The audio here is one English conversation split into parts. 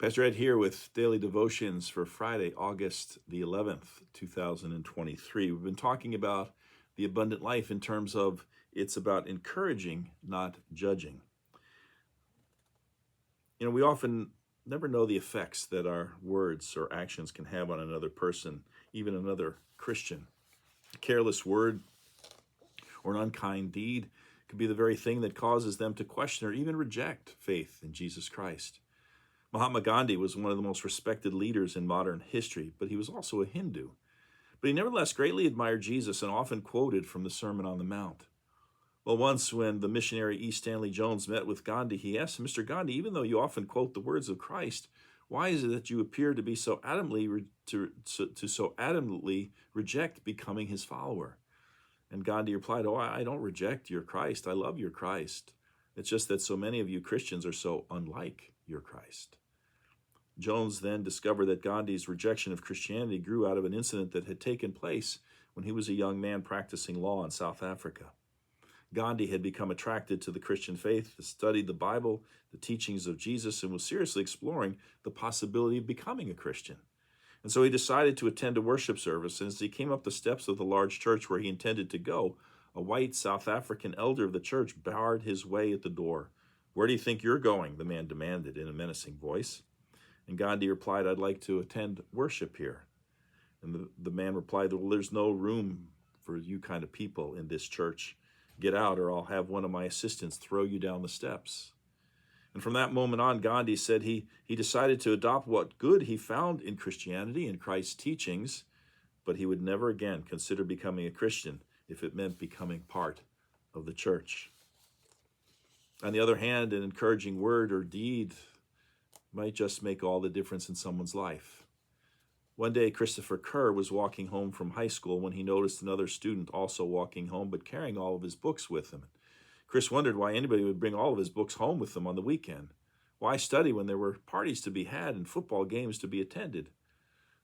Pastor Ed here with Daily Devotions for Friday, August the 11th, 2023. We've been talking about the abundant life in terms of it's about encouraging, not judging. We often never know the effects that our words or actions can have on another person, even another Christian. A careless word or an unkind deed could be the very thing that causes them to question or even reject faith in Jesus Christ. Mahatma Gandhi was one of the most respected leaders in modern history, but he was also a Hindu. But he nevertheless greatly admired Jesus and often quoted from the Sermon on the Mount. Well, once when the missionary E. Stanley Jones met with Gandhi, he asked him, "Mr. Gandhi, even though you often quote the words of Christ, why is it that you appear to be so adamantly reject becoming his follower?" And Gandhi replied, "Oh, I don't reject your Christ. I love your Christ. It's just that so many of you Christians are so unlike your Christ." Jones then discovered that Gandhi's rejection of Christianity grew out of an incident that had taken place when he was a young man practicing law in South Africa. Gandhi had become attracted to the Christian faith, studied the Bible, the teachings of Jesus, and was seriously exploring the possibility of becoming a Christian. And so he decided to attend a worship service, and as he came up the steps of the large church where he intended to go, a white South African elder of the church barred his way at the door. "Where do you think you're going?" the man demanded in a menacing voice. And Gandhi replied, "I'd like to attend worship here." And the man replied, "Well, there's no room for you kind of people in this church. Get out or I'll have one of my assistants throw you down the steps." And from that moment on, Gandhi said he decided to adopt what good he found in Christianity and Christ's teachings, but he would never again consider becoming a Christian if it meant becoming part of the church. On the other hand, an encouraging word or deed might just make all the difference in someone's life. One day, Christopher Kerr was walking home from high school when he noticed another student also walking home but carrying all of his books with him. Chris wondered why anybody would bring all of his books home with them on the weekend. Why study when there were parties to be had and football games to be attended?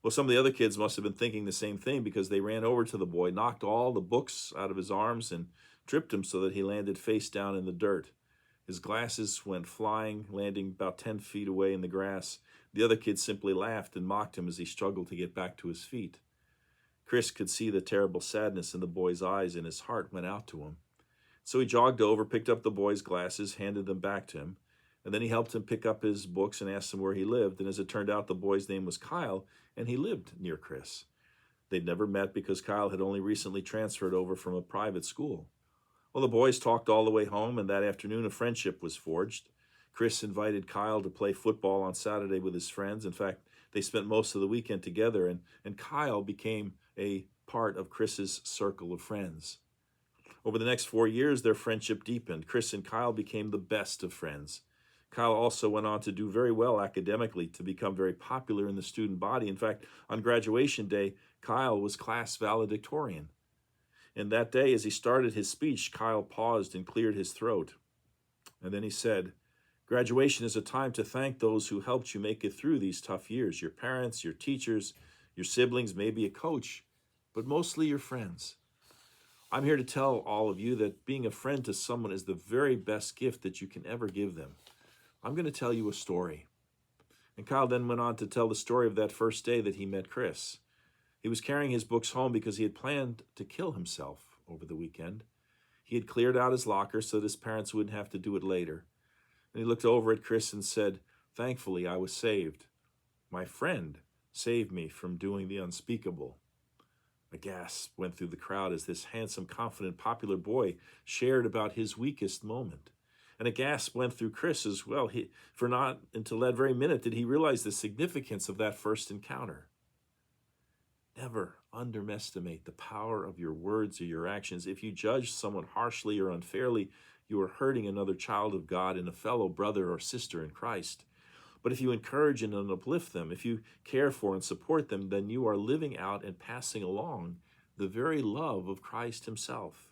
Well, some of the other kids must have been thinking the same thing because they ran over to the boy, knocked all the books out of his arms, and tripped him so that he landed face down in the dirt. His glasses went flying, landing about 10 feet away in the grass. The other kids simply laughed and mocked him as he struggled to get back to his feet. Chris could see the terrible sadness in the boy's eyes, and his heart went out to him. So he jogged over, picked up the boy's glasses, handed them back to him, and then he helped him pick up his books and asked him where he lived. And as it turned out, the boy's name was Kyle, and he lived near Chris. They'd never met because Kyle had only recently transferred over from a private school. Well, the boys talked all the way home, and that afternoon a friendship was forged. Chris invited Kyle to play football on Saturday with his friends. In fact, they spent most of the weekend together, and Kyle became a part of Chris's circle of friends. Over the next 4 years, their friendship deepened. Chris and Kyle became the best of friends. Kyle also went on to do very well academically, to become very popular in the student body. In fact, on graduation day, Kyle was class valedictorian. And that day, as he started his speech, Kyle paused and cleared his throat. And then he said, "Graduation is a time to thank those who helped you make it through these tough years. Your parents, your teachers, your siblings, maybe a coach, but mostly your friends. I'm here to tell all of you that being a friend to someone is the very best gift that you can ever give them. I'm going to tell you a story." And Kyle then went on to tell the story of that first day that he met Chris. He was carrying his books home because he had planned to kill himself over the weekend. He had cleared out his locker so that his parents wouldn't have to do it later. And he looked over at Chris and said, "Thankfully, I was saved. My friend saved me from doing the unspeakable." A gasp went through the crowd as this handsome, confident, popular boy shared about his weakest moment. And a gasp went through Chris as well, for not until that very minute did he realize the significance of that first encounter. Never underestimate the power of your words or your actions. If you judge someone harshly or unfairly, you are hurting another child of God and a fellow brother or sister in Christ. But if you encourage and uplift them, if you care for and support them, then you are living out and passing along the very love of Christ himself.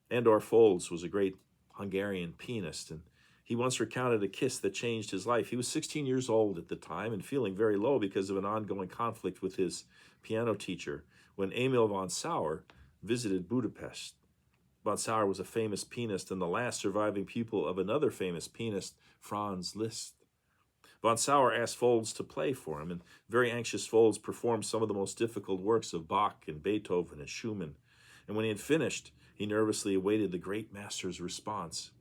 Andor Folds was a great Hungarian pianist, and he once recounted a kiss that changed his life. He was 16 years old at the time and feeling very low because of an ongoing conflict with his piano teacher when Emil von Sauer visited Budapest. Von Sauer was a famous pianist and the last surviving pupil of another famous pianist, Franz Liszt. Von Sauer asked Folds to play for him, and very anxious Folds performed some of the most difficult works of Bach and Beethoven and Schumann. And when he had finished, he nervously awaited the great master's response.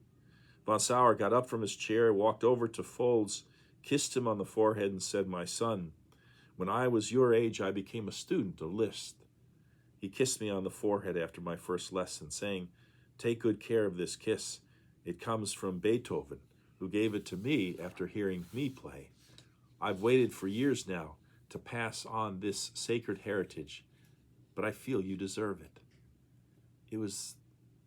Von Sauer got up from his chair, walked over to Folds, kissed him on the forehead, and said, "My son, when I was your age, I became a student of Liszt." He kissed me on the forehead after my first lesson, saying, "Take good care of this kiss. It comes from Beethoven, who gave it to me after hearing me play. I've waited for years now to pass on this sacred heritage, but I feel you deserve it." It was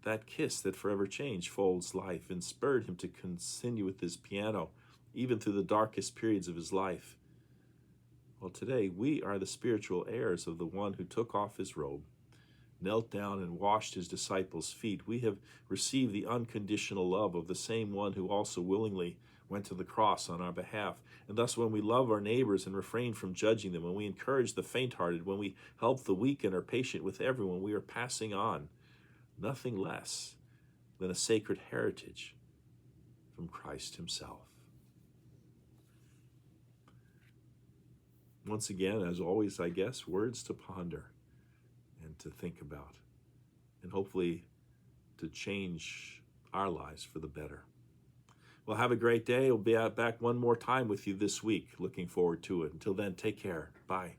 that kiss that forever changed Folds' life and spurred him to continue with his piano, even through the darkest periods of his life. Well, today we are the spiritual heirs of the one who took off his robe, knelt down and washed his disciples' feet. We have received the unconditional love of the same one who also willingly went to the cross on our behalf. And thus, when we love our neighbors and refrain from judging them, when we encourage the faint-hearted, when we help the weak and are patient with everyone, we are passing on nothing less than a sacred heritage from Christ himself. Once again, as always, I guess, words to ponder and to think about, and hopefully to change our lives for the better. Well, have a great day. We'll be back one more time with you this week. Looking forward to it. Until then, take care. Bye.